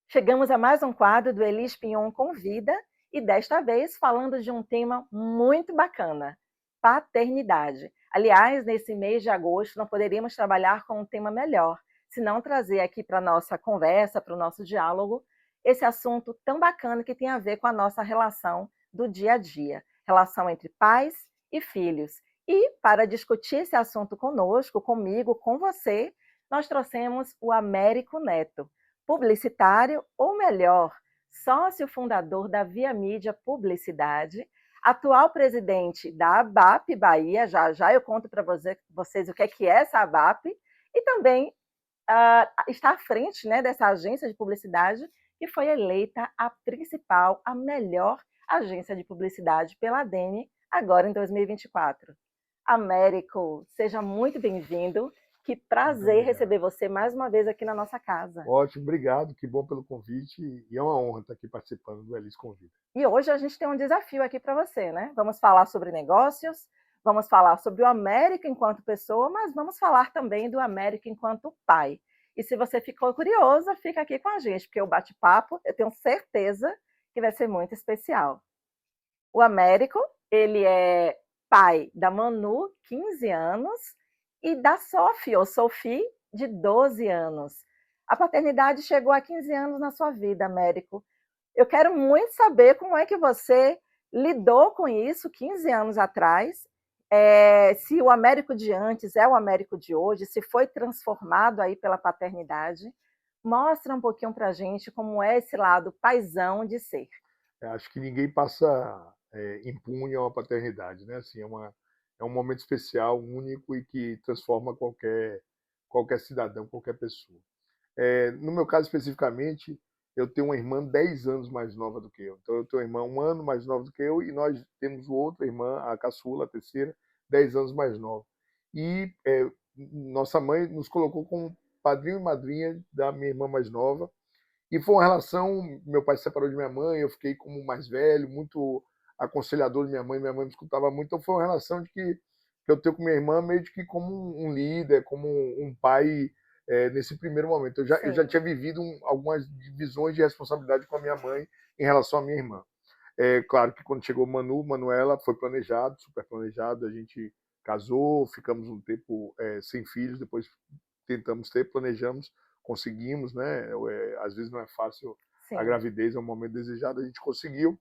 Chegamos a mais um quadro do Elis Pinhon Convida e desta vez falando de um tema muito bacana, paternidade. Aliás, nesse mês de agosto não poderíamos trabalhar com um tema melhor, se não trazer aqui para a nossa conversa, para o nosso diálogo, esse assunto tão bacana que tem a ver com a nossa relação do dia a dia, relação entre pais e filhos. E para discutir esse assunto conosco, comigo, com você, nós trouxemos o Américo Neto, publicitário, ou melhor, sócio fundador da Via Mídia Publicidade, atual presidente da ABAP Bahia, já eu conto para vocês o que é essa ABAP, e também está à frente, né, dessa agência de publicidade, que foi eleita a principal, a melhor agência de publicidade pela ADEME, agora em 2024. Américo, seja muito bem-vindo. Que prazer receber você mais uma vez aqui na nossa casa. Ótimo, obrigado, que bom pelo convite e é uma honra estar aqui participando do Elis Convida. E hoje a gente tem um desafio aqui para você, né? Vamos falar sobre negócios, vamos falar sobre o Américo enquanto pessoa, mas vamos falar também do Américo enquanto pai. E se você ficou curiosa, fica aqui com a gente, porque o bate-papo, eu tenho certeza que vai ser muito especial. O Américo, ele é pai da Manu, 15 anos, e da Sophie, ou Sophie, de 12 anos. A paternidade chegou a 15 anos na sua vida, Américo. Eu quero muito saber como é que você lidou com isso 15 anos atrás, se o Américo de antes é o Américo de hoje, se foi transformado aí pela paternidade. Mostra um pouquinho para a gente como é esse lado paizão de ser. Acho que ninguém passa impune a uma paternidade, né? Assim, é um momento especial, único e que transforma qualquer cidadão, qualquer pessoa. No meu caso especificamente, eu tenho uma irmã 10 anos mais nova do que eu. Então eu tenho uma irmã um ano mais nova do que eu e nós temos outra irmã, a caçula, a terceira, 10 anos mais nova. E nossa mãe nos colocou como padrinho e madrinha da minha irmã mais nova. E foi uma relação, meu pai se separou de minha mãe, eu fiquei como mais velho, muito aconselhador de minha mãe me escutava muito, então foi uma relação que eu tenho com minha irmã meio de que como um líder, como um pai nesse primeiro momento. Eu já tinha vivido algumas divisões de responsabilidade com a minha mãe em relação à minha irmã. Claro que quando chegou Manuela, foi planejado, super planejado, a gente casou, ficamos um tempo sem filhos, depois tentamos ter, planejamos, conseguimos, né? Às vezes não é fácil, Sim. A gravidez é um momento desejado, a gente conseguiu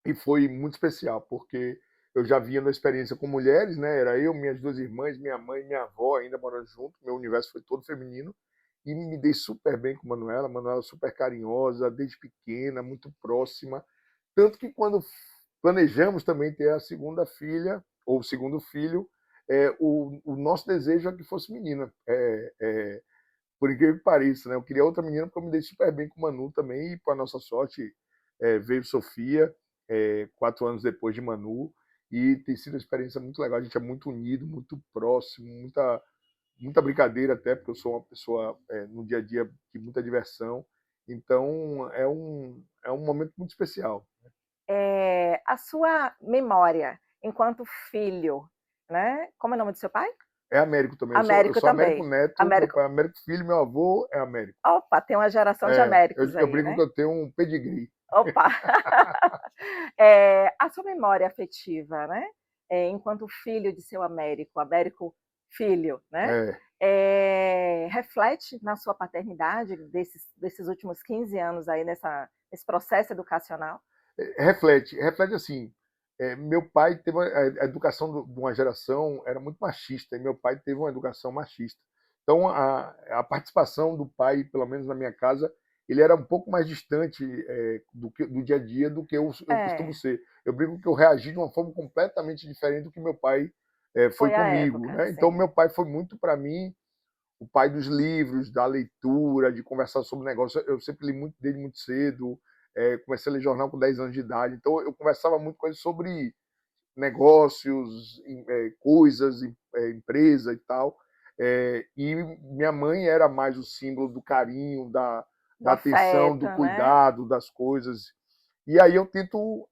e foi muito especial, porque eu já vinha na experiência com mulheres, né? Era eu, minhas duas irmãs, minha mãe e minha avó ainda morando junto, meu universo foi todo feminino e me dei super bem com Manuela super carinhosa, desde pequena, muito próxima, tanto que quando planejamos também ter a segunda filha, ou o segundo filho, o nosso desejo é que fosse menina. Por incrível que pareça, né? Eu queria outra menina porque eu me dei super bem com o Manu também, e para nossa sorte veio Sofia, 4 anos depois de Manu, e tem sido uma experiência muito legal. A gente é muito unido, muito próximo, muita brincadeira até, porque eu sou uma pessoa no dia a dia de muita diversão. Então é um momento muito especial. A sua memória enquanto filho, né? Como é o nome do seu pai? É Américo também. Eu Américo sou Américo também. Neto, meu Américo. pai é Américo Filho, meu avô é Américo. Opa, tem uma geração de Américos Eu aí, brinco né? que eu tenho um pedigree. Opa! A sua memória afetiva, né? Enquanto filho de seu Américo, Américo filho, né? Reflete na sua paternidade desses últimos 15 anos aí nesse processo educacional? Reflete assim. Meu pai teve a educação de uma geração era muito machista e meu pai teve uma educação machista. Então a participação do pai, pelo menos na minha casa, ele era um pouco mais distante do dia a dia do que eu costumo ser. Eu brinco que eu reagi de uma forma completamente diferente do que meu pai foi Foi a comigo, época, né? Então sim. meu pai foi muito para mim o pai dos livros, da leitura, de conversar sobre negócio. Eu sempre li muito dele muito cedo, comecei a ler jornal com 10 anos de idade, então eu conversava muito com ele sobre negócios, coisas, empresa e tal. E minha mãe era mais o símbolo do carinho, Do da atenção, afeto, do né? cuidado, das coisas. E aí eu tento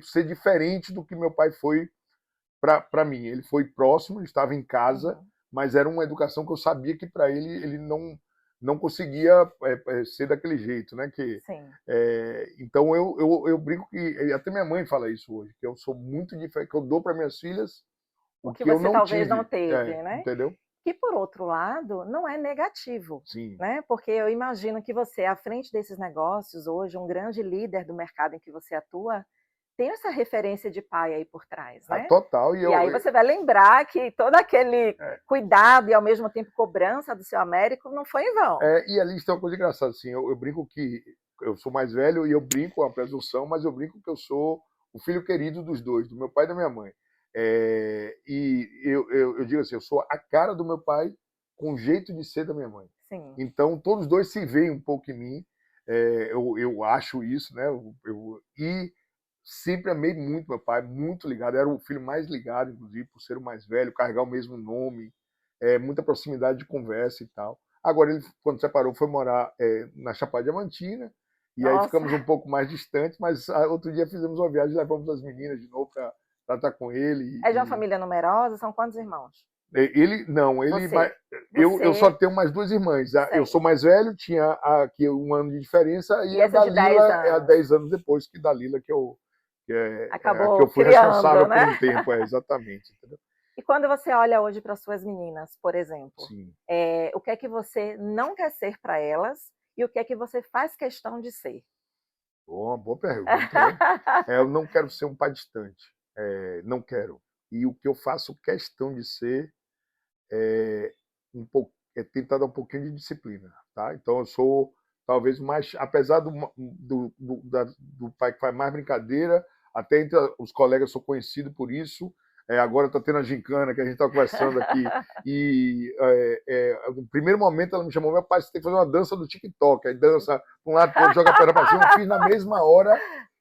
ser diferente do que meu pai foi para mim. Ele foi próximo, estava em casa, Uhum. mas era uma educação que eu sabia que para ele não conseguia ser daquele jeito, né? Sim. Então eu brinco que e até minha mãe fala isso hoje, que eu sou muito diferente, que eu dou para minhas filhas O o que que eu você não talvez não tive, teve, né? entendeu? Que, por outro lado, não é negativo, Sim. né? Porque eu imagino que você, à frente desses negócios, hoje, um grande líder do mercado em que você atua, tem essa referência de pai aí por trás, né? Total. E aí você vai lembrar que todo aquele cuidado e, ao mesmo tempo, cobrança do seu Américo não foi em vão. E ali tem uma coisa engraçada, assim, eu brinco que eu sou mais velho e eu brinco, é uma presunção, mas eu brinco que eu sou o filho querido dos dois, do meu pai e da minha mãe. E eu digo assim, eu sou a cara do meu pai com o jeito de ser da minha mãe. Sim. Então, todos os dois se veem um pouco em mim, eu acho isso, né? E sempre amei muito meu pai, muito ligado, era o filho mais ligado, inclusive, por ser o mais velho, carregar o mesmo nome, muita proximidade de conversa e tal. Agora, ele, quando separou, foi morar na Chapada Diamantina, e aí Nossa. ficamos um pouco mais distantes, mas outro dia fizemos uma viagem, levamos as meninas de novo para estar com ele. É de uma família numerosa? São quantos irmãos? Eu só tenho mais duas irmãs. Eu sou mais velho, tinha aqui um ano de diferença, e a Dalila é há 10 anos depois que Dalila, que acabou que eu fui criando, responsável né? por um tempo, exatamente. Entendeu? E quando você olha hoje para suas meninas, por exemplo, Sim. O que é que você não quer ser para elas e o que é que você faz questão de ser? Boa pergunta. Né? Eu não quero ser um pai distante. Não quero. E o que eu faço questão de ser é tentar dar um pouquinho de disciplina. Tá? Então eu sou talvez mais, apesar do pai que faz mais brincadeira, até entre os colegas sou conhecido por isso. Agora está tendo a gincana que a gente está conversando aqui. E no primeiro momento ela me chamou, meu pai, você tem que fazer uma dança do TikTok. Aí dança para um lado, para outro, joga a perna para cima. Eu fiz na mesma hora.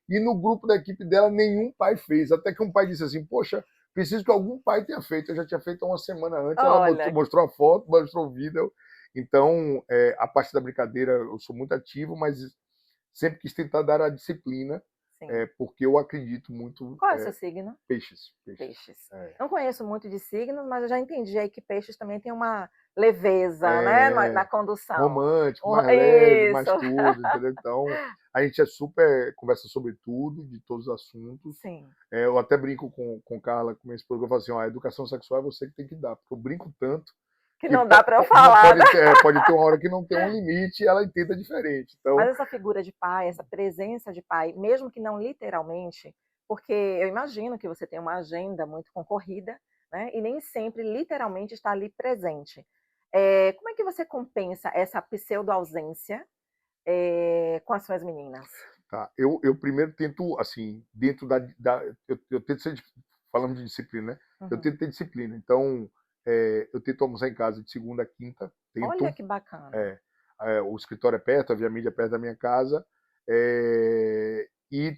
E no grupo da equipe dela, nenhum pai fez. Até que um pai disse assim, poxa, preciso que algum pai tenha feito. Eu já tinha feito há uma semana antes. Olha. Ela mostrou a foto, mostrou o vídeo. Então, a parte da brincadeira, eu sou muito ativo, mas sempre quis tentar dar a disciplina, porque eu acredito muito... Qual é o seu signo? Peixes. Não conheço muito de signos, mas eu já entendi aí que peixes também tem uma leveza, né, na condução. Romântico, mais leve, mais tudo, entendeu? Então, a gente conversa sobre tudo, de todos os assuntos. Sim. Eu até brinco com Carla, com minha esposa, eu falo assim, a educação sexual é você que tem que dar, porque eu brinco tanto que não dá para eu falar. Pode ter uma hora que não tem um limite e ela entenda diferente. Então... Mas essa figura de pai, essa presença de pai, mesmo que não literalmente, porque eu imagino que você tem uma agenda muito concorrida, né? E nem sempre literalmente está ali presente. Como é que você compensa essa pseudo-ausência com as suas meninas? Tá. Eu primeiro tento, assim, dentro eu tento ser, falando de disciplina, né? Uhum. Eu tento ter disciplina. Então, eu tento almoçar em casa de segunda a quinta. Olha que bacana. O escritório é perto, a Via Mídia é perto da minha casa. E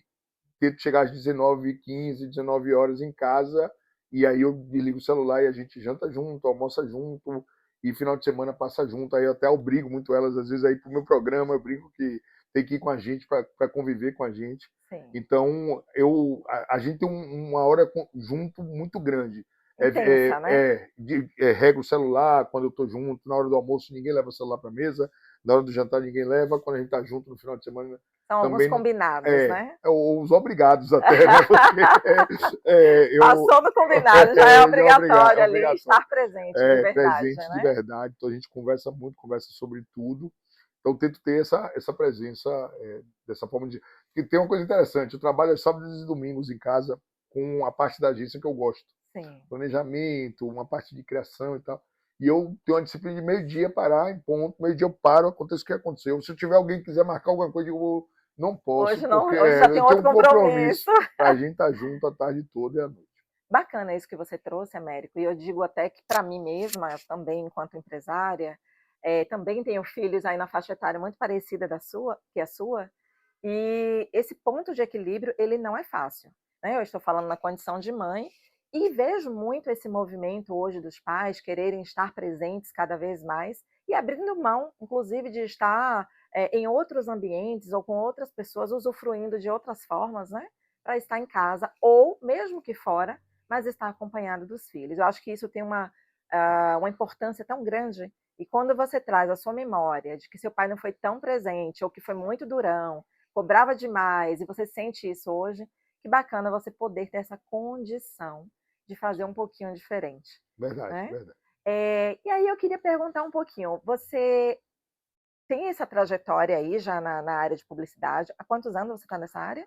tento chegar às 19h15, 19 horas em casa. E aí eu desligo o celular e a gente janta junto, almoça junto. E final de semana passa junto. Aí eu até obrigo muito elas, às vezes, a ir pro meu programa. Eu brinco que tem que ir com a gente para conviver com a gente. Sim. Então, a gente tem uma hora junto muito grande. Intensa, né? Rego o celular quando eu estou junto. Na hora do almoço, ninguém leva o celular para a mesa. Na hora do jantar, ninguém leva. Quando a gente está junto no final de semana... São também, alguns combinados, né? Ou os obrigados até, né? Porque, passou do combinado, já é obrigatório ali estar presente, de verdade. Presente, né? De verdade. Então a gente conversa muito, conversa sobre tudo. Então tento ter essa presença dessa forma de... Porque tem uma coisa interessante, eu trabalho sábados e domingos em casa com a parte da agência que eu gosto. Sim. Planejamento, uma parte de criação e tal. E eu tenho uma disciplina de meio-dia parar em ponto, meio-dia eu paro, acontece o que aconteceu. Se tiver alguém que quiser marcar alguma coisa, eu não posso. Hoje não, porque hoje já tem outro compromisso. A gente tá junto a tarde toda e à noite. Bacana isso que você trouxe, Américo. E eu digo até que para mim mesma, também enquanto empresária, também tenho filhos aí na faixa etária muito parecida que a sua, e esse ponto de equilíbrio, ele não é fácil. Né? Eu estou falando na condição de mãe, e vejo muito esse movimento hoje dos pais quererem estar presentes cada vez mais, e abrindo mão, inclusive, de estar em outros ambientes ou com outras pessoas, usufruindo de outras formas, né? Para estar em casa, ou mesmo que fora, mas estar acompanhado dos filhos. Eu acho que isso tem uma uma importância tão grande. E quando você traz a sua memória de que seu pai não foi tão presente, ou que foi muito durão, cobrava demais, e você sente isso hoje, que bacana você poder ter essa condição de fazer um pouquinho diferente, Verdade, né. verdade. E aí eu queria perguntar um pouquinho, você tem essa trajetória aí já na área de publicidade, há quantos anos você está nessa área?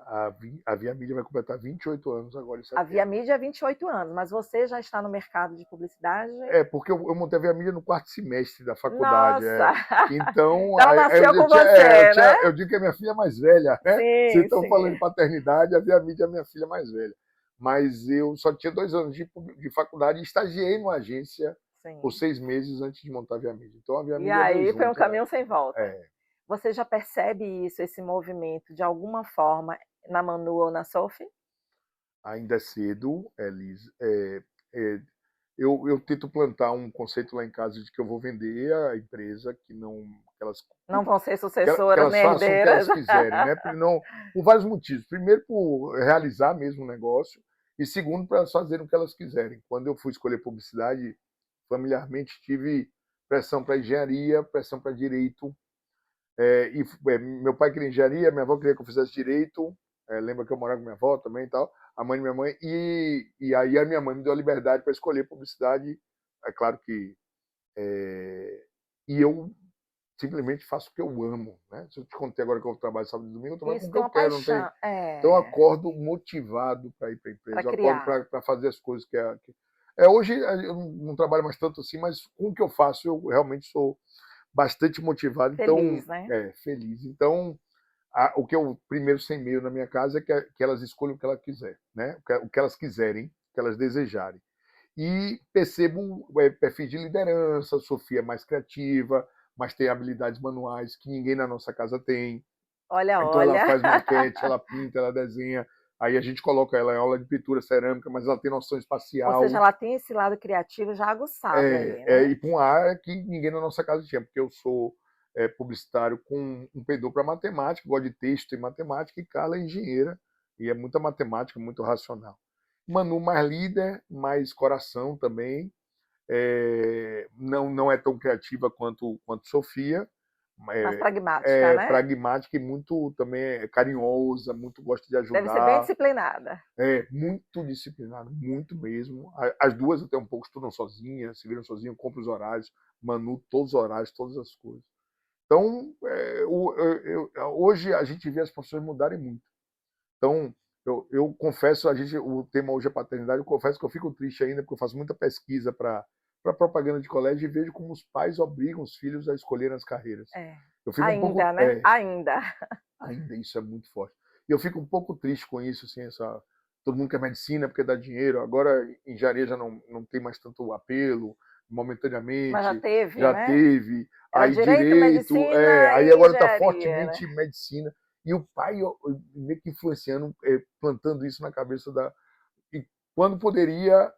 A Via Mídia vai completar 28 anos agora em A Via setembro. Mídia há 28 anos, mas você já está no mercado de publicidade? É, porque eu montei a Via Mídia no quarto semestre da faculdade. Nossa! Então, Ela aí nasceu com você, né? eu digo que é minha filha mais velha, né? Vocês Sim, estão falando sim, de paternidade, a Via Mídia é minha filha mais velha. Mas eu só tinha 2 anos de faculdade e estagiei numa agência por sim. 6 meses antes de montar a Via Mídia. Então, a Via E Mídia veio aí foi um junto. caminho sem volta. É, Você já percebe isso, esse movimento, de alguma forma, na Manu ou na Sophie? ainda é cedo, Liz. É, eu tento plantar um conceito lá em casa de que eu vou vender a empresa, que não que elas Não vão ser que sucessoras elas nem façam o que elas herdeiras? quiserem, né? Não, por vários motivos. Primeiro, por realizar mesmo o negócio, e segundo, para elas fazerem o que elas quiserem. Quando eu fui escolher publicidade, familiarmente tive pressão para engenharia, pressão para direito. Meu pai queria engenharia, minha avó queria que eu fizesse direito. Lembra que eu morava com minha avó também e tal, a mãe de minha mãe. E aí a minha mãe me deu a liberdade para escolher publicidade. É claro que. E eu simplesmente faço o que eu amo, né? Se eu te contei agora que eu trabalho sábado e domingo, eu trabalho com Isso o que tem eu uma quero, não tem. paixão. Então eu É, acordo motivado para ir para a para empresa, eu acordo criar. para fazer as coisas hoje eu não trabalho mais tanto assim, mas com o que eu faço eu realmente sou bastante motivado, então Feliz, né? feliz. Então o que eu primeiro semeio na minha casa é que elas escolham o que ela quiser, né? O que elas quiserem, o que elas desejarem. E percebo perfis de liderança, Sofia é mais criativa, mas tem habilidades manuais que ninguém na nossa casa tem. Olha, Então ela olha. faz maquete, ela pinta, ela desenha. Aí a gente coloca ela em aula de pintura cerâmica, mas ela tem noção Ou seja, espacial. ela tem esse lado criativo já aguçado aí, né? E para uma área que ninguém na nossa casa tinha, porque eu sou publicitário com um pendor para matemática, gosto de texto e matemática, e Carla é engenheira, e é muita matemática, muito racional. Manu mais líder, mais coração também, não é tão criativa quanto Sofia, Mais pragmática, né? pragmática e muito também carinhosa, muito gosta de Deve ser bem ajudar, disciplinada. muito disciplinada, muito mesmo. As duas até um pouco estudam sozinhas, se viram sozinhas, compram os horários, Manu todos os horários, todas as coisas. Então, hoje a gente vê as profissões mudarem muito. Então, eu confesso, o tema hoje é paternidade, eu confesso que eu fico triste ainda, porque eu faço muita pesquisa para propaganda de colégio e vejo como os pais obrigam os filhos a escolherem as carreiras. É. Eu fico um pouco. Ainda, né? Ainda. Ainda isso é muito forte. E eu fico um pouco triste com isso, assim, todo mundo quer medicina porque dá dinheiro, agora engenharia já não tem mais tanto apelo, Mas já momentaneamente, teve, já né? teve, Era aí direito, direito, medicina aí e agora está engenharia, né? fortemente medicina, e o pai meio que influenciando, plantando isso na cabeça e quando poderia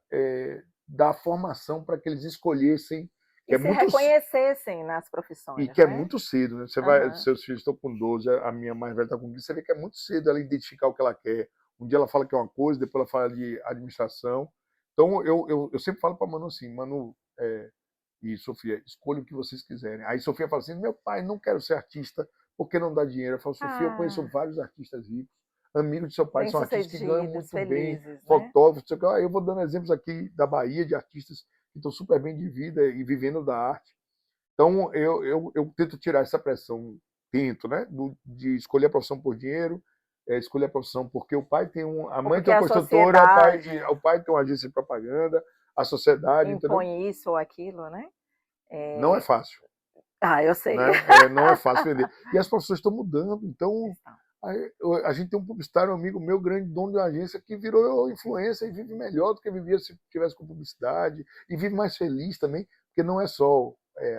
dar formação para que eles escolhessem, que E é se muito reconhecessem nas e profissões, que é né? muito cedo, né? Aham. Seus filhos estão com 12, a minha mais velha está com 15, você vê que é muito cedo ela identificar o que ela quer. Um dia ela fala que é uma coisa, depois ela fala de administração. Então eu sempre falo para Manu assim, Manu e Sofia, escolha o que vocês quiserem. Aí Sofia fala assim, meu pai, não quero ser artista porque não dá dinheiro. Eu falo, Sofia, eu conheço Ah, vários artistas ricos, amigos de seu pai, são artistas que ganham bem-sucedidos, muito bem, felizes, né? fotógrafos, não sei o quê. Aí eu vou dando exemplos aqui da Bahia de artistas que estão super bem de vida e vivendo da arte. Então, eu tento tirar essa pressão, tento, né? De escolher a profissão por dinheiro, escolher a profissão porque a mãe Porque tem uma a construtora, sociedade o pai tem uma agência de propaganda, a sociedade, entendeu? impõe isso ou aquilo, né? Não é É... fácil, Ah, eu sei. né? Não é fácil vender. E as profissões estão mudando, então a gente tem um publicitário, um amigo meu, grande dono de uma agência, que virou influência e vive melhor do que vivia se tivesse com publicidade, e vive mais feliz também, porque não é só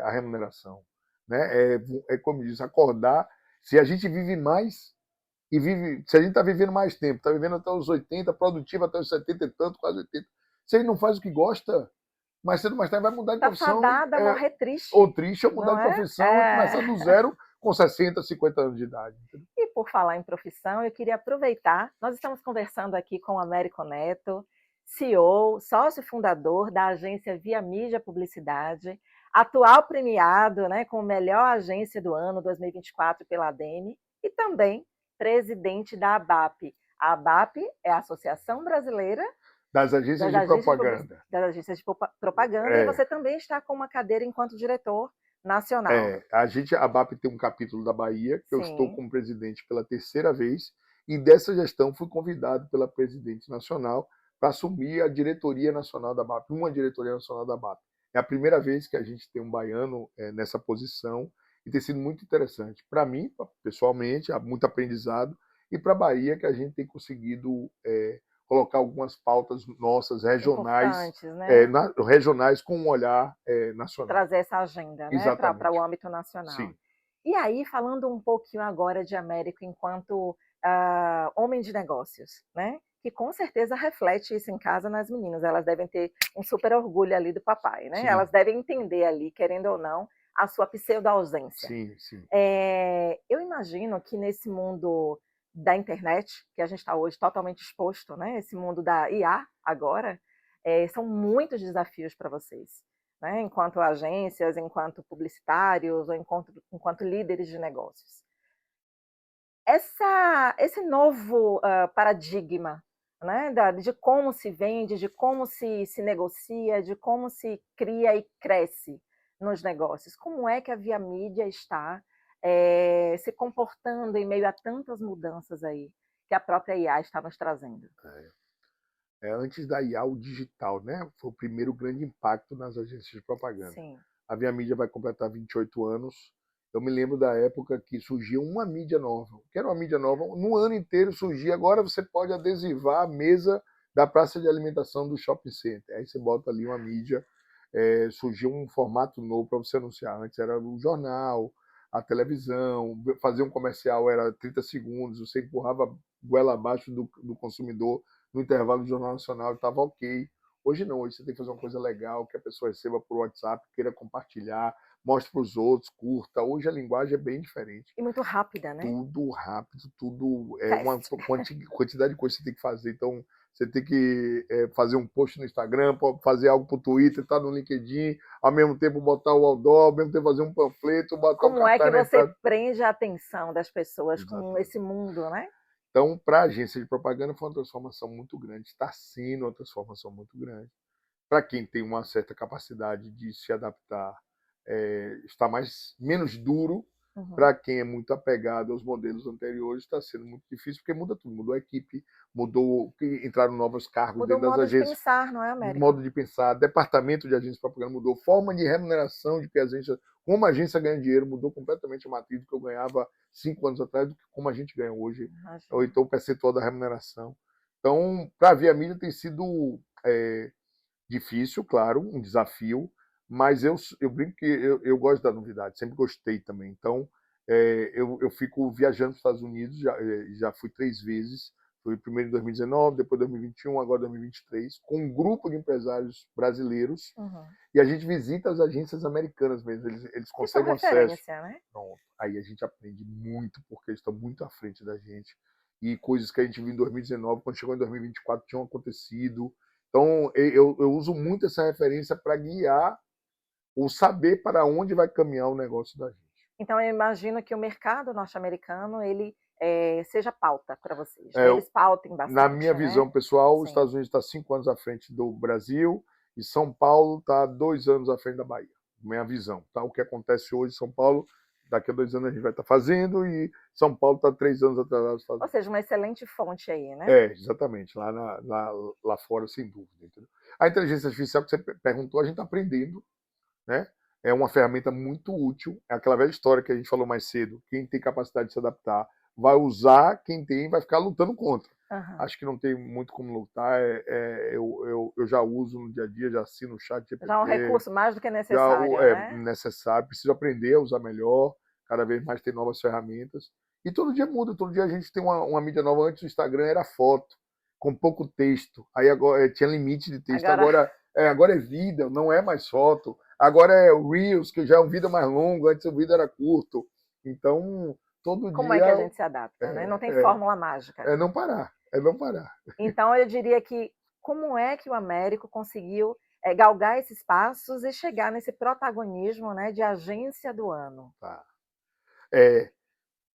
a remuneração, né? Como diz, acordar. Se a gente vive mais se a gente está vivendo mais tempo, está vivendo até os 80, produtivo até os 70 e tanto, quase 80, se ele não faz o que gosta, mais cedo ou mais tarde vai mudar de Tá profissão, fadada a morrer ou triste, triste, ou mudar não de é? profissão e começar do zero com 60, 50 anos de idade. E por falar em profissão, eu queria aproveitar, nós estamos conversando aqui com o Américo Neto, CEO, sócio fundador da agência Via Mídia Publicidade, atual premiado, né, como melhor agência do ano 2024 pela ADEME e também presidente da ABAP. A ABAP é a Associação Brasileira Das agências das de agências propaganda. propaganda, e É, você também está com uma cadeira enquanto diretor nacional. a BAP tem um capítulo da Bahia, que eu estou Sim. como presidente pela terceira vez, e dessa gestão fui convidado pela presidente nacional para assumir a diretoria nacional da BAP, uma diretoria nacional da BAP. É a primeira vez que a gente tem um baiano nessa posição e tem sido muito interessante. Para mim, pessoalmente, há muito aprendizado, e para a Bahia, que a gente tem conseguido colocar algumas pautas nossas regionais, Importantes, né? regionais com um olhar nacional. Trazer essa agenda, né, para o Exatamente. âmbito nacional. Sim. E aí, falando um pouquinho agora de Américo enquanto homem de negócios, né? Que com certeza reflete isso em casa nas meninas. Elas devem ter um super orgulho ali do papai, né? Sim. Elas devem entender ali, querendo ou não, a sua pseudo-ausência. Sim, sim. Eu imagino que nesse mundo da internet, que a gente está hoje totalmente exposto, né? Esse mundo da IA agora, são muitos desafios para vocês, né? Enquanto agências, enquanto publicitários, ou enquanto líderes de negócios. Esse novo paradigma, né, de como se vende, de como se negocia, de como se cria e cresce nos negócios. Como é que a Via Mídia está se comportando em meio a tantas mudanças aí que a própria IA está nos trazendo? Antes da IA, o digital, né? Foi o primeiro grande impacto nas agências de propaganda. Sim. A Via Mídia vai completar 28 anos. Eu me lembro da época que surgia uma mídia nova. O que era uma mídia nova? No ano inteiro surgia. Agora você pode adesivar a mesa da praça de alimentação do shopping center. Aí você bota ali uma mídia. Surgiu um formato novo para você anunciar. Antes era o jornal, a televisão. Fazer um comercial era 30 segundos. Você empurrava goela abaixo do consumidor no intervalo do Jornal Nacional, estava ok. Hoje não, hoje você tem que fazer uma coisa legal, que a pessoa receba por WhatsApp, queira compartilhar, mostre para os outros, curta. Hoje a linguagem é bem diferente. E muito rápida, né? Tudo rápido, tudo uma Fast. quantidade de coisas que você tem que fazer. Então, você tem que fazer um post no Instagram, fazer algo para o Twitter, estar no LinkedIn, ao mesmo tempo botar o outdoor, ao mesmo tempo fazer um panfleto, botar Como o é que cartaz na você entrada. prende a atenção das pessoas Exatamente. com esse mundo, né? Então, para a agência de propaganda foi uma transformação muito grande, está sendo uma transformação muito grande. Para quem tem uma certa capacidade de se adaptar, está menos duro. Uhum. Para quem é muito apegado aos modelos anteriores, está sendo muito difícil, porque muda tudo. Mudou a equipe, entraram novos cargos Mudou o dentro das modo de agências. pensar, não é, Américo? Modo de pensar, departamento de agência de propaganda mudou, forma de remuneração de que a agência, como a agência ganha dinheiro, mudou completamente a matriz do que eu ganhava 5 anos atrás, do que como a gente ganha hoje, ou então o percentual da remuneração. Então, para a Via Mídia tem sido difícil, claro, um desafio, mas eu brinco que eu gosto da novidade, sempre gostei também. Então, eu fico viajando para os Estados Unidos, já fui 3 vezes, fui primeiro em 2019, depois 2021, agora 2023, com um grupo de empresários brasileiros, e a gente visita as agências americanas mesmo, eles conseguem acesso. Né? Pronto. Aí a gente aprende muito, porque eles estão muito à frente da gente, e coisas que a gente viu em 2019, quando chegou em 2024, tinham acontecido. Então, eu uso muito essa referência para guiar o saber para onde vai caminhar o negócio da gente. Então, eu imagino que o mercado norte-americano, ele seja pauta para vocês. Né? Eles pautem bastante. Na minha visão pessoal, os Sim. Estados Unidos está 5 anos à frente do Brasil e São Paulo está 2 anos à frente da Bahia. Minha visão. Tá? O que acontece hoje em São Paulo, daqui a 2 anos a gente vai estar fazendo, e São Paulo está 3 anos atrasado. Ou seja, uma excelente fonte aí, né? Exatamente. Lá fora, sem dúvida. Entendeu? A inteligência artificial que você perguntou, a gente está aprendendo, né? É uma ferramenta muito útil. É aquela velha história que a gente falou mais cedo. Quem tem capacidade de se adaptar vai usar, quem tem vai ficar lutando contra. Acho que não tem muito como lutar. Eu já uso no dia a dia, já assino o chat GPT. Já é um recurso mais do que necessário, né? Necessário. Preciso aprender a usar melhor. Cada vez mais tem novas ferramentas. E todo dia muda. Todo dia a gente tem uma mídia nova. Antes o Instagram era foto, com pouco texto. Aí agora tinha limite de texto. Agora é vídeo, não é mais foto. Agora é o Reels, que já é um vídeo mais longo. Antes o vídeo era curto. Então, todo dia... Como é que a gente se adapta, né? Não tem fórmula mágica. É não parar. Então, eu diria que como é que o Américo conseguiu galgar esses passos e chegar nesse protagonismo, né, de agência do ano? Tá. É,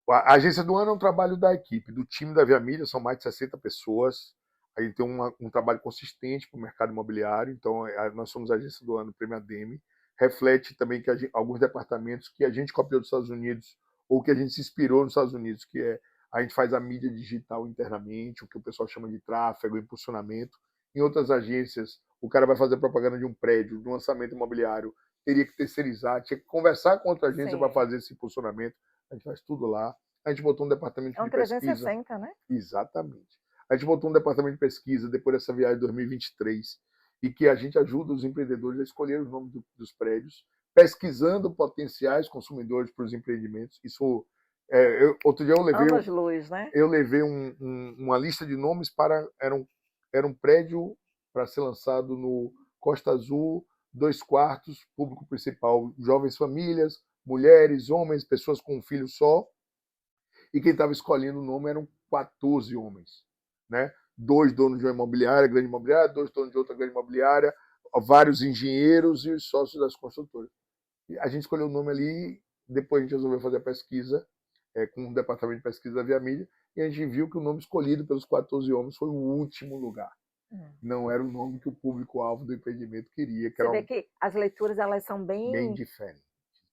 a agência do ano é um trabalho da equipe, do time da Via Mídia, são mais de 60 pessoas. A gente tem um trabalho consistente para o mercado imobiliário, então nós somos a agência do ano Prêmio ADEME. Reflete também que alguns departamentos que a gente copiou dos Estados Unidos ou que a gente se inspirou nos Estados Unidos, que é a gente faz a mídia digital internamente, o que o pessoal chama de tráfego, impulsionamento. Em outras agências, o cara vai fazer propaganda de um prédio, de um lançamento imobiliário, teria que terceirizar, tinha que conversar com outra agência para fazer esse impulsionamento. A gente faz tudo lá. A gente botou um departamento de pesquisa. 360, né? Exatamente. A gente botou um departamento de pesquisa depois dessa viagem de 2023 e que a gente ajuda os empreendedores a escolher os nomes dos prédios, pesquisando potenciais consumidores para os empreendimentos. Isso, outro dia Anos-luz, né? Eu levei uma lista de nomes para era um prédio para ser lançado no Costa Azul, 2 quartos, público principal, jovens famílias, mulheres, homens, pessoas com um filho só. E quem estava escolhendo o nome eram 14 homens, né? 2 donos de uma imobiliária, grande imobiliária, 2 donos de outra grande imobiliária, vários engenheiros e os sócios das construtoras. E a gente escolheu o nome ali, depois a gente resolveu fazer a pesquisa com o departamento de pesquisa da Via Mídia, e a gente viu que o nome escolhido pelos 14 homens foi o último lugar. Não era o nome que o público-alvo do empreendimento queria. Você vê que as leituras elas são bem diferentes.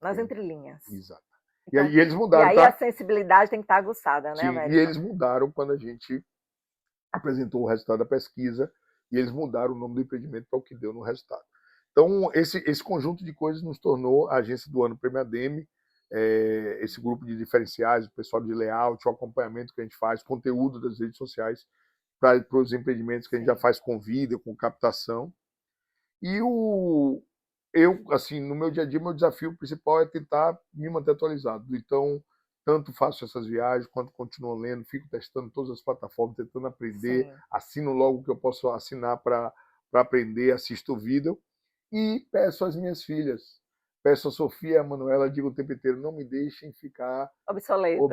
Nas entrelinhas. Exato. Então, e eles mudaram. E aí a sensibilidade tem que estar aguçada, né, Américo? E eles mudaram quando a gente apresentou o resultado da pesquisa, e eles mudaram o nome do empreendimento para o que deu no resultado. Então, esse conjunto de coisas nos tornou a agência do ano Prêmio ADEME, esse grupo de diferenciais, o pessoal de layout, o acompanhamento que a gente faz, conteúdo das redes sociais para os empreendimentos que a gente já faz com vídeo, com captação. E eu, assim, no meu dia a dia, meu desafio principal é tentar me manter atualizado. Então, tanto faço essas viagens, quanto continuo lendo, fico testando todas as plataformas, tentando aprender, assino logo o que eu posso assinar para aprender, assisto o vídeo, e peço às minhas filhas, peço a Sofia e a Manuela, digo o tempo inteiro, não me deixem ficar obsoleto.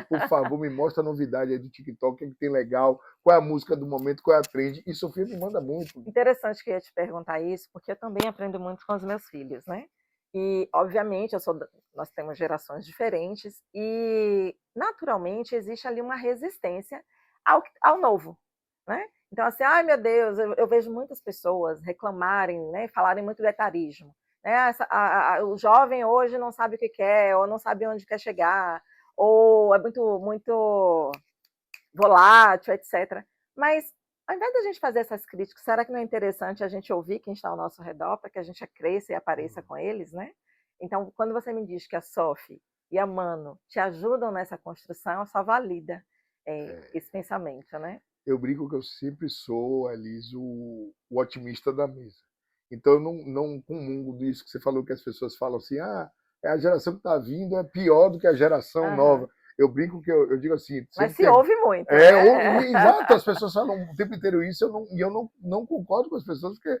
Por favor, me mostra a novidade aí do TikTok, o que tem legal, qual é a música do momento, qual é a trend. E Sofia me manda muito. Interessante que eu ia te perguntar isso, porque eu também aprendo muito com os meus filhos, né? E, obviamente, nós temos gerações diferentes e, naturalmente, existe ali uma resistência ao novo, né? Então, assim, ai meu Deus, eu vejo muitas pessoas reclamarem, né, falarem muito do etarismo. Né? O jovem hoje não sabe o que quer, ou não sabe onde quer chegar, ou é muito volátil, etc. Mas, ao invés da gente fazer essas críticas, será que não é interessante a gente ouvir quem está ao nosso redor, para que a gente cresça e apareça com eles, né? Então, quando você me diz que a Sophie e a Mano te ajudam nessa construção, só valida esse pensamento, né? Eu brinco que eu sempre sou, Elis, o otimista da mesa. Então, eu não comungo disso que você falou, que as pessoas falam assim, a geração que está vindo é pior do que a geração nova. Eu brinco que eu digo assim... Mas se ouve muito, né? Exato, as pessoas falam o tempo inteiro isso, e eu não concordo com as pessoas, porque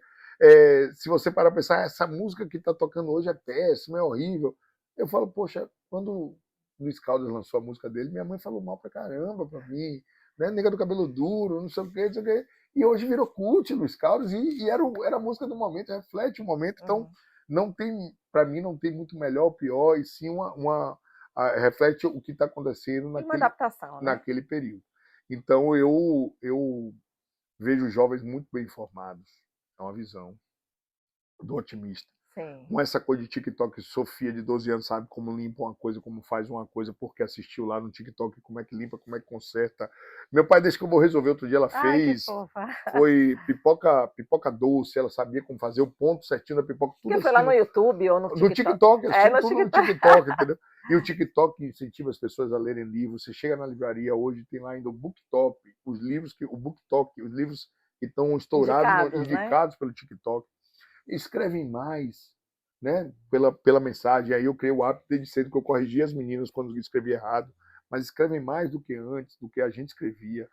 se você parar para pensar, essa música que está tocando hoje é péssima, é horrível. Eu falo, poxa, quando o Luiz Caldas lançou a música dele, minha mãe falou mal pra caramba pra mim, né? Nega do cabelo duro, não sei o quê, não sei o quê. E hoje virou cult, Luiz Caldas, e era a música do momento, reflete o momento. Então, não tem, para mim, não tem muito melhor ou pior, e sim reflete o que está acontecendo naquele período. Então, eu vejo jovens muito bem informados. É uma visão do otimista. Sim. Com essa coisa de TikTok, Sofia de 12 anos sabe como limpa uma coisa, como faz uma coisa, porque assistiu lá no TikTok como é que limpa, como é que conserta. Meu pai, desde que eu vou resolver, outro dia ela fez, foi pipoca doce, ela sabia como fazer o ponto certinho da pipoca. Tudo foi lá no YouTube ou no TikTok? No TikTok, tudo no TikTok, entendeu? E o TikTok incentiva as pessoas a lerem livros. Você chega na livraria hoje, tem lá ainda o BookTok, os livros que estão estourados, indicados pelo TikTok. Escrevem mais, né, pela mensagem. Aí eu criei o hábito desde cedo que eu corrigia as meninas quando escrevia errado, mas escrevem mais do que antes, do que a gente escrevia.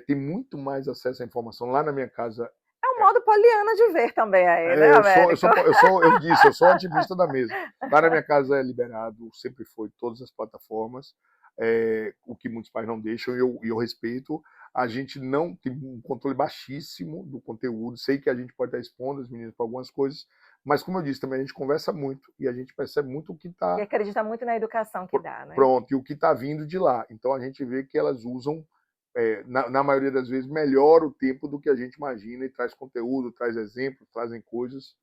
Tem muito mais acesso à informação. Lá na minha casa... É um modo poliana de ver também aí, né, Américo? Eu sou otimista da mesa. Lá na minha casa é liberado, sempre foi, todas as plataformas, o que muitos pais não deixam, e eu respeito. A gente não tem um controle baixíssimo do conteúdo. Sei que a gente pode estar expondo as meninas para algumas coisas, mas como eu disse também, a gente conversa muito e a gente percebe muito o que E está acredita muito na educação que dá, né? pronto e o que está vindo de lá. Então a gente vê que elas usam, na maioria das vezes, melhor o tempo do que a gente imagina e traz conteúdo, traz exemplos, trazem coisas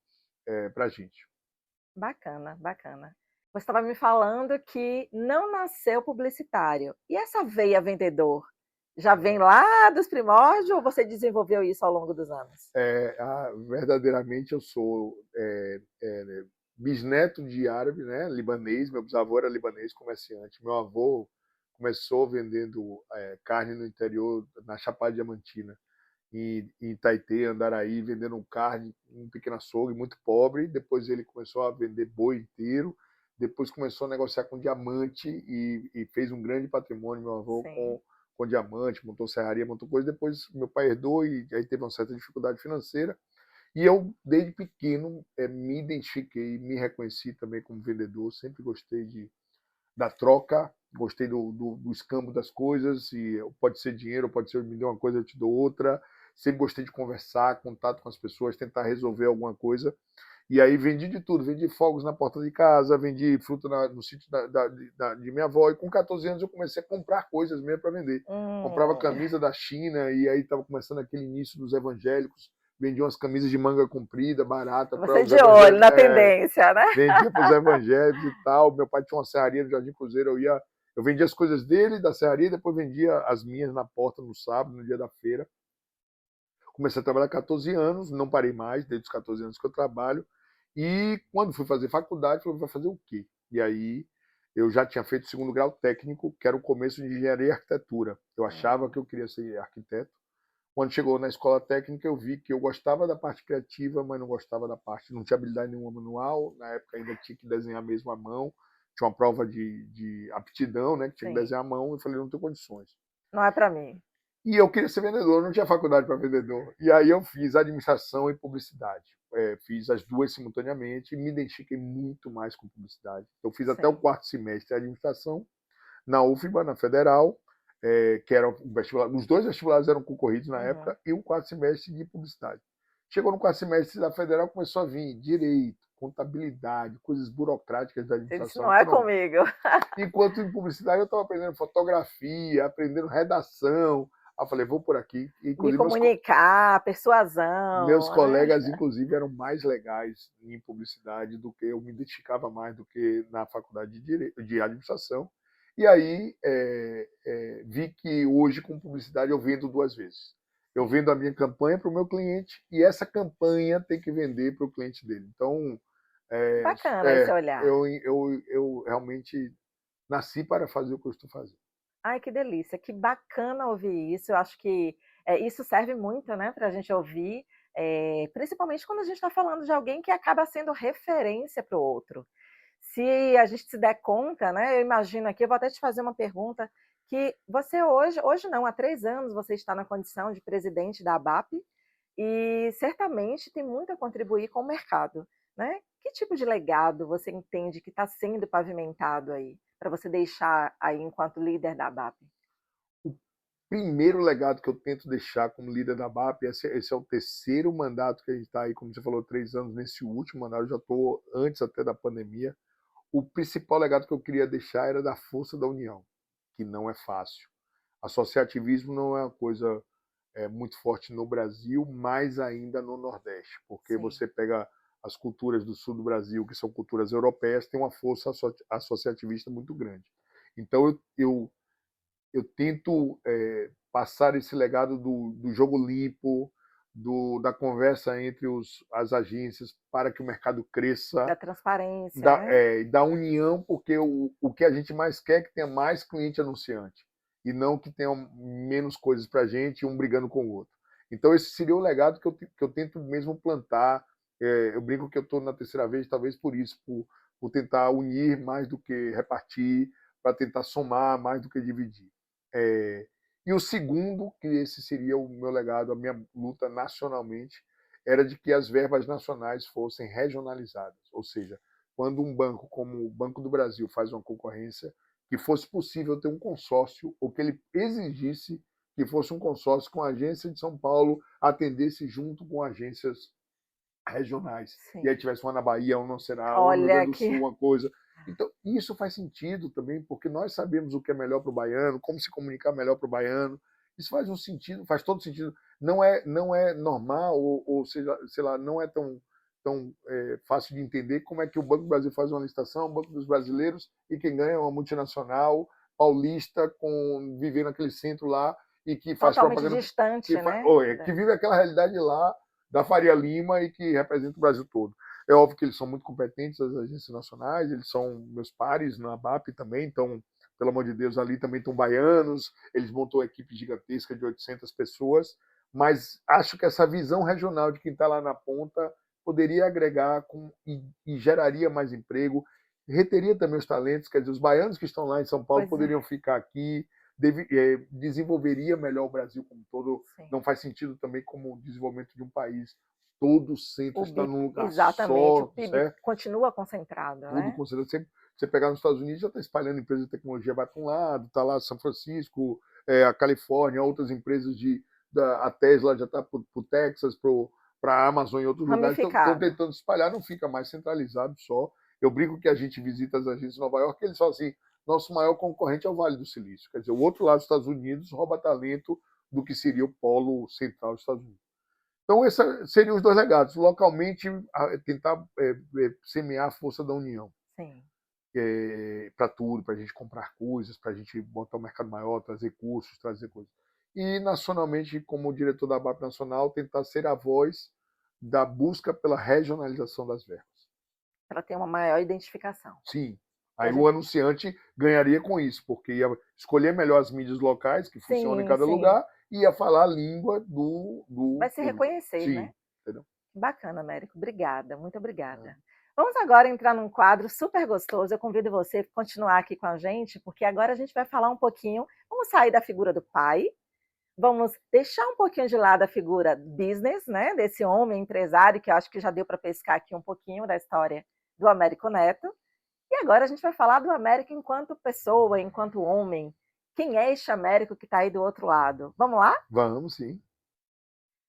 para a gente. Bacana, bacana. Você estava me falando que não nasceu publicitário. E essa veia vendedor? Já vem lá dos primórdios ou você desenvolveu isso ao longo dos anos? Verdadeiramente eu sou bisneto de árabe, né, libanês. Meu bisavô era libanês, comerciante. Meu avô começou vendendo carne no interior, na Chapada Diamantina, em Itaitê, Andaraí, vendendo carne em um pequeno açougue, muito pobre. Depois ele começou a vender boi inteiro. Depois começou a negociar com diamante e fez um grande patrimônio, meu avô, Sim, com diamante, montou serraria, montou coisa. Depois meu pai herdou e aí teve uma certa dificuldade financeira. E eu, desde pequeno, me identifiquei, me reconheci também como vendedor. Sempre gostei da troca, gostei do escambo das coisas. E pode ser dinheiro, pode ser eu me dê uma coisa, eu te dou outra. Sempre gostei de conversar, contato com as pessoas, tentar resolver alguma coisa. E aí vendi de tudo, vendi fogos na porta de casa, vendi fruta no sítio de minha avó. E com 14 anos eu comecei a comprar coisas mesmo para vender. Comprava Hum, camisa da China e aí estava começando aquele início dos evangélicos. Vendia umas camisas de manga comprida, barata, para você os de olho evangélicos. na tendência, né? Vendia para os evangélicos e tal. Meu pai tinha uma serraria no Jardim Cruzeiro. Eu vendia as coisas dele, da serraria, depois vendia as minhas na porta no sábado, no dia da feira. Comecei a trabalhar há 14 anos, não parei mais, desde os 14 anos que eu trabalho. E quando fui fazer faculdade, falei, vai fazer o quê? E aí eu já tinha feito o segundo grau técnico, que era o começo de engenharia e arquitetura. Eu achava Hum, que eu queria ser arquiteto. Quando chegou na escola técnica, eu vi que eu gostava da parte criativa, mas não gostava da parte, não tinha habilidade nenhuma manual. Na época ainda tinha que desenhar mesmo à mão. Tinha uma prova de aptidão, né, que tinha que sim, desenhar à mão. Eu falei, não tenho condições. não é para mim. E eu queria ser vendedor, não tinha faculdade para vendedor. E aí eu fiz administração e publicidade. Fiz as duas simultaneamente e me identifiquei muito mais com publicidade. Eu fiz até o Sim. quarto semestre de administração na UFBA, na Federal, que era um vestibular. Os dois vestibulares eram concorridos na Uhum. época, e o quarto semestre de publicidade. Chegou no quarto semestre da Federal, começou a vir direito, contabilidade, coisas burocráticas da Você disse, administração. não é comigo. Enquanto em publicidade eu estava aprendendo fotografia, aprendendo redação. Aí eu falei, vou por aqui. Me Inclusive, comunicar, meus persuasão, né? colegas, inclusive, eram mais legais em publicidade do que eu me identificava mais do que na faculdade de administração. E aí vi que hoje, com publicidade, eu vendo duas vezes. Eu Sim. vendo a minha campanha para o meu cliente e essa campanha tem que vender para o cliente dele. Então, Bacana esse olhar. eu realmente nasci para fazer o que eu estou fazendo. Ai, que delícia, que bacana ouvir isso. Eu acho que isso serve muito, né, para a gente ouvir, principalmente quando a gente está falando de alguém que acaba sendo referência para o outro. Se a gente se der conta, né, eu imagino aqui, eu vou até te fazer uma pergunta, que você hoje não, há 3 anos você está na condição de presidente da ABAP, e certamente tem muito a contribuir com o mercado, né. Que tipo de legado você entende que está sendo pavimentado aí, para você deixar aí enquanto líder da ABAP? O primeiro legado que eu tento deixar como líder da BAP, esse é o terceiro mandato que a gente está aí, como você falou, 3 anos nesse último mandato, eu já estou antes até da pandemia. O principal legado que eu queria deixar era da força da união, que não é fácil. Associativismo não é uma coisa muito forte no Brasil, mais ainda no Nordeste, porque Sim, você pega as culturas do sul do Brasil, que são culturas europeias, tem uma força associativista muito grande. Então eu tento passar esse legado do jogo limpo, da conversa entre as agências para que o mercado cresça, da transparência, né. da união, porque o que a gente mais quer é que tenha mais cliente anunciante e não que tenha menos coisas para a gente, um brigando com o outro. Então, esse seria o legado que eu tento mesmo plantar. Eu brinco que eu estou na terceira vez, talvez por isso, por tentar unir mais do que repartir, para tentar somar mais do que dividir. É, e o segundo, que esse seria o meu legado, a minha luta nacionalmente, era de que as verbas nacionais fossem regionalizadas, ou seja, quando um banco como o Banco do Brasil faz uma concorrência, que fosse possível ter um consórcio ou que ele exigisse que fosse um consórcio com a agência de São Paulo, atendesse junto com agências regionais. E aí Sim. tivesse uma na Bahia, uma no Ceará, uma no Rio Olha Grande do que Sul, uma coisa. Então, isso faz sentido também, porque nós sabemos o que é melhor para o baiano, como se comunicar melhor para o baiano. Isso faz um sentido, faz todo sentido. Não é normal, ou seja, sei lá, não é tão fácil de entender como é que o Banco do Brasil faz uma licitação, o Banco dos Brasileiros, e quem ganha é uma multinacional paulista vivendo naquele centro lá e que faz totalmente propaganda, distante, né? que vive aquela realidade lá da Faria Lima e que representa o Brasil todo. É óbvio que eles são muito competentes, as agências nacionais, eles são meus pares na BAP também, então, pelo amor de Deus, ali também estão baianos, eles montou uma equipe gigantesca de 800 pessoas, mas acho que essa visão regional de quem está lá na ponta poderia agregar e geraria mais emprego, reteria também os talentos, quer dizer, os baianos que estão lá em São Paulo Pois é, poderiam ficar aqui, desenvolveria melhor o Brasil como todo. sim. Não faz sentido também como o desenvolvimento de um país, todo o centro O está BIP, num lugar exatamente, o só, PIB certo? continua concentrado, Tudo né? considerado. Você pegar nos Estados Unidos, já está espalhando empresa de tecnologia, vai para um lado, está lá São Francisco, a Califórnia, outras empresas a Tesla já está para o Texas, para a Amazon e outros lugares, estão Ramificado. tentando espalhar, não fica mais centralizado só. Eu brinco que a gente visita as agências de Nova York, eles falam assim, nosso maior concorrente é o Vale do Silício. Quer dizer, o outro lado dos Estados Unidos rouba talento do que seria o polo central dos Estados Unidos. Então, esses seriam os dois legados. Localmente, tentar semear a força da união Sim. para tudo, para a gente comprar coisas, para a gente botar o mercado maior, trazer cursos, trazer coisas. E, nacionalmente, como diretor da BAP Nacional, tentar ser a voz da busca pela regionalização das verbas. Para ter uma maior identificação. Sim. E a Aí o gente... anunciante ganharia com isso, porque ia escolher melhor as mídias locais, que funcionam em Sim, cada sim. lugar, e ia falar a língua do Vai se público. reconhecer, Sim, né? entendeu? Bacana, Américo. Obrigada, muito É. obrigada. Vamos agora entrar num quadro super gostoso. Eu convido você a continuar aqui com a gente, porque agora a gente vai falar um pouquinho. Vamos sair da figura do pai, vamos deixar um pouquinho de lado a figura business, né? Desse homem empresário, que eu acho que já deu para pescar aqui um pouquinho da história do Américo Neto. E agora a gente vai falar do Américo enquanto pessoa, enquanto homem. Quem é este Américo que está aí do outro lado? Vamos lá? Vamos, sim.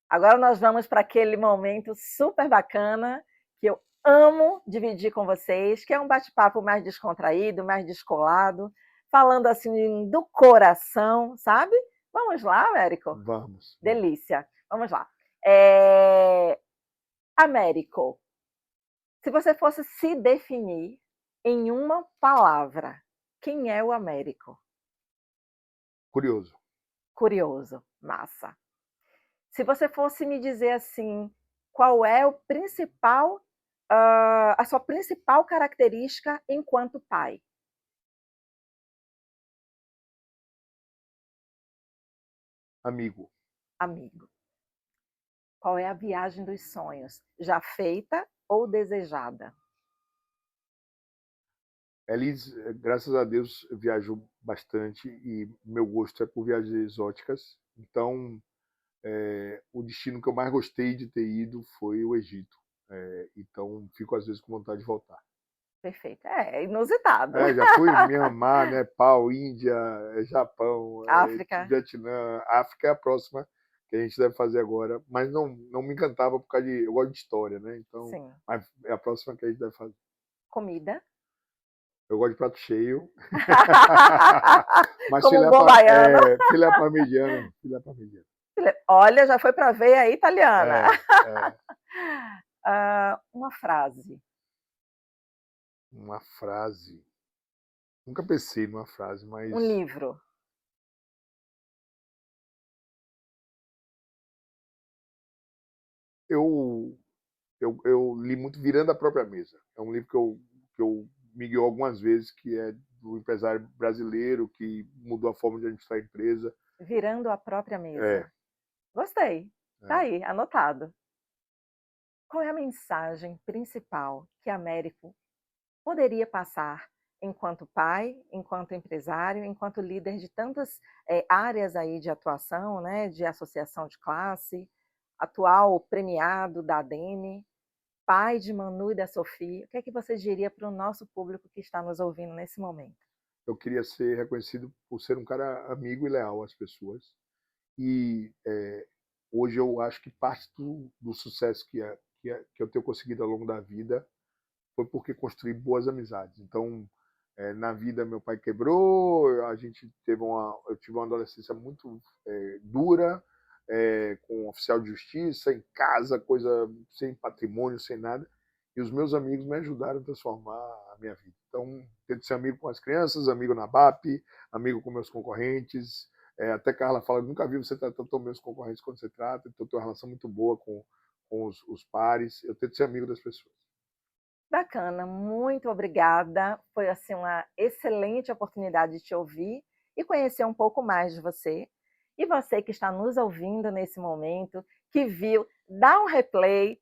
Agora nós vamos para aquele momento super bacana que eu amo dividir com vocês, que é um bate-papo mais descontraído, mais descolado, falando assim do coração, sabe? Vamos lá, Américo? Vamos, vamos. Delícia. Vamos lá. É... Américo, se você fosse se definir em uma palavra, quem é o Américo? Curioso. Curioso. Massa. Se você fosse me dizer assim, qual é o principal, a sua principal característica enquanto pai? Amigo. Amigo. Qual é a viagem dos sonhos? Já feita ou desejada? Elis, graças a Deus, eu viajo bastante e meu gosto é por viagens exóticas. Então, o destino que eu mais gostei de ter ido foi o Egito. Então, fico às vezes com vontade de voltar. Perfeito. É inusitado. Já fui Mianmar, Nepal, Índia, Japão, África. Vietnã, África é a próxima que a gente deve fazer agora, mas não me encantava por causa de eu gosto de história, né? Então, Sim. mas é a próxima que a gente deve fazer. Comida. Eu gosto de prato cheio, mas Como um bom baiano. filé parmegiana, filé parmegiana. Olha, já foi para ver a italiana. É, Uma frase. uma frase. Nunca pensei numa frase, Um mas livro. eu, eu li muito Virando a Própria Mesa. É um livro que eu me guiou algumas vezes, que é do empresário brasileiro que mudou a forma de administrar a empresa. Virando a própria É, mesa. Gostei. Tá é. aí, anotado. Qual é a mensagem principal que Américo poderia passar enquanto pai, enquanto empresário, enquanto líder de tantas áreas aí de atuação, né, de associação de classe, atual premiado da ADEME, pai de Manu e da Sofia? O que é que você diria para o nosso público que está nos ouvindo nesse momento? Eu queria ser reconhecido por ser um cara amigo e leal às pessoas hoje eu acho que parte do sucesso que eu tenho conseguido ao longo da vida foi porque construí boas amizades. Então, na vida meu pai quebrou, eu tive uma adolescência muito dura, com um oficial de justiça, em casa, coisa sem patrimônio, sem nada. E os meus amigos me ajudaram a transformar a minha vida. Então, tento ser amigo com as crianças, amigo na BAP, amigo com meus concorrentes. Até Carla fala, nunca vi você tratar tão meus concorrentes quando você trata, então tenho uma relação muito boa com os pares. Eu tento ser amigo das pessoas. Bacana, muito obrigada. Foi assim uma excelente oportunidade de te ouvir e conhecer um pouco mais de você. E você que está nos ouvindo nesse momento, que viu, dá um replay,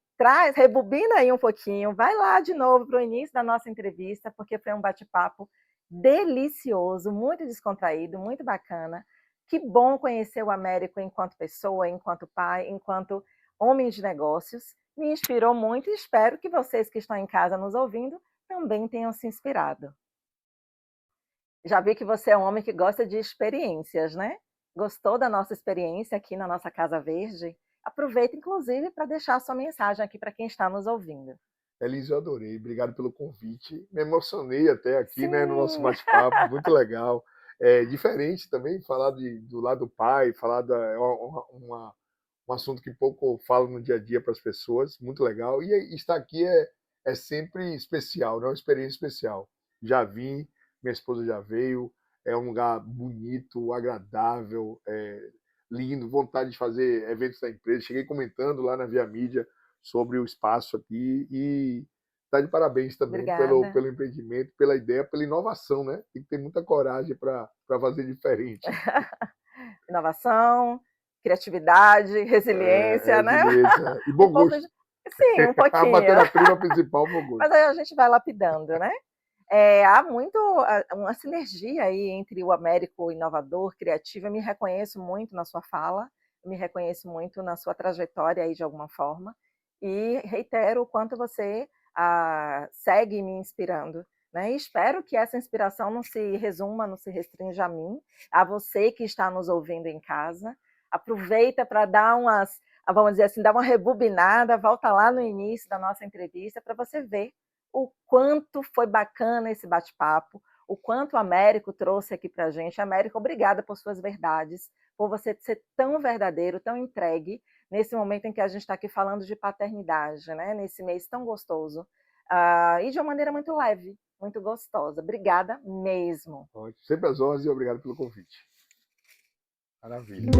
rebobina aí um pouquinho, vai lá de novo para o início da nossa entrevista, porque foi um bate-papo delicioso, muito descontraído, muito bacana. Que bom conhecer o Américo enquanto pessoa, enquanto pai, enquanto homem de negócios. Me inspirou muito e espero que vocês que estão em casa nos ouvindo também tenham se inspirado. Já vi que você é um homem que gosta de experiências, né? Gostou da nossa experiência aqui na nossa Casa Verde? Aproveita, inclusive, para deixar a sua mensagem aqui para quem está nos ouvindo. Elise, eu adorei. Obrigado pelo convite. Me emocionei até aqui, né, no nosso Sim, bate-papo. Muito legal. É diferente também falar do lado do pai, falar um assunto que pouco falo no dia a dia para as pessoas. Muito legal. E estar aqui é sempre especial, né? Uma experiência especial. Já vim, minha esposa já veio. É um lugar bonito, agradável, lindo. Vontade de fazer eventos da empresa. Cheguei comentando lá na Via Mídia sobre o espaço aqui e está de parabéns também obrigada. pelo empreendimento, pela ideia, pela inovação, né? Tem que ter muita coragem para fazer diferente. Inovação, criatividade, resiliência, né? Resiliência e Um bom pouco gosto. de... Sim, um A pouquinho. matéria-prima principal, bom gosto. Mas aí a gente vai lapidando, né? Há muito uma sinergia aí entre o Américo inovador, criativo. Eu me reconheço muito na sua fala, me reconheço muito na sua trajetória aí de alguma forma, e reitero o quanto você segue me inspirando. Né? E espero que essa inspiração não se resuma, não se restrinja a mim, a você que está nos ouvindo em casa. Aproveita para dar vamos dizer assim, dar uma rebobinada, volta lá no início da nossa entrevista para você ver o quanto foi bacana esse bate-papo, o quanto o Américo trouxe aqui para a gente. Américo, obrigada por suas verdades, por você ser tão verdadeiro, tão entregue, nesse momento em que a gente está aqui falando de paternidade, né? Nesse mês tão gostoso, e de uma maneira muito leve, muito gostosa. Obrigada mesmo. Sempre às ordens e obrigado pelo convite. Maravilha.